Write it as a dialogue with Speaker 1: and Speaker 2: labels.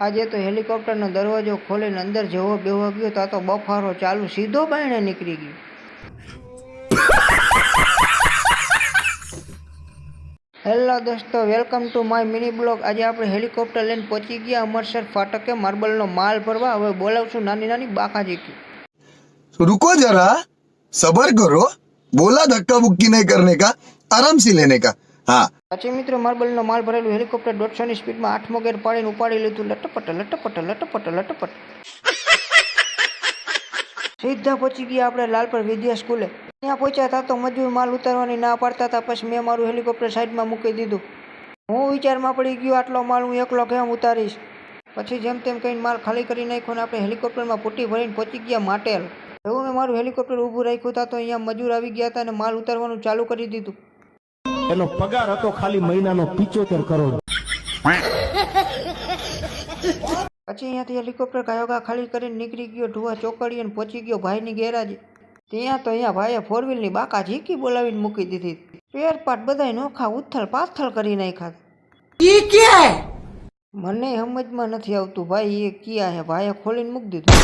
Speaker 1: આજે તો હેલિકોપ્ટરનો દરવાજો ખોલીને અંદર જવો બેહવા ગયો તો બફારો ચાલુ, સીધો બાયણે નીકળી ગયો. હેલો દોસ્તો, welcome to my mini blog. આજે આપણે હેલિકોપ્ટર લઈને પહોંચી ગયા અમરસર ફાટકે માર્બલનો માલ ભરવા. હવે બોલાવશું નાની નાની બાકાજી.
Speaker 2: रुको जरा, सबर करो, बोला धक्का मुक्की नहीं करने का, आराम से लेने का. हाँ.
Speaker 1: પછી મિત્રો માર્બલનો માલ ભરેલું હેલિકોપ્ટર 150ની સ્પીડમાં 8મો ગેર પાડીને ઉપાડી લીધું. લટપટ લટપટ લટપટ લટપટ સીધા પહોંચી ગયા આપણે લાલપર વિદ્યા સ્કૂલે. ત્યાં પહોંચ્યા હતા તો મજૂર માલ ઉતારવાની ના પાડતા હતા. પછી મેં મારું હેલિકોપ્ટર સાઈડમાં મૂકી દીધું. હું વિચારમાં પડી ગયો, આટલો માલ હું એકલો કેમ ઉતારીશ. પછી જેમ તેમ કહીને માલ ખાલી કરી નાખ્યો ને આપણે હેલિકોપ્ટરમાં પૂટી ભરીને પહોંચી ગયા માટેલ. એવું મેં મારું હેલિકોપ્ટર ઊભું રાખ્યું હતા તો અહીંયા મજૂર આવી ગયા હતા અને માલ ઉતારવાનું ચાલુ કરી દીધું.
Speaker 3: એનો પગાર હતો ખાલી મહિનાનો 75 કરોડ.
Speaker 1: પછી અહીંયાથી હેલિકોપ્ટર કાયોગા ખાલી કરીને નીકળી ગયો ઢુવા ચોકડી અને પહોંચી ગયો ભાઈની ગેરાજે. ત્યાં તો અહીંયા ભાઈએ 4 વ્હીલની બાકા ઝીકી બોલાવીને મૂકી દીધી. પેર પાટ બધાય નોખા ઉથલ પાથલ કરી નાખ્યા. મને સમજમાં નથી આવતું ભાઈ એ ક્યાં હે. ભાઈએ ખોલીને મૂકી દીધું.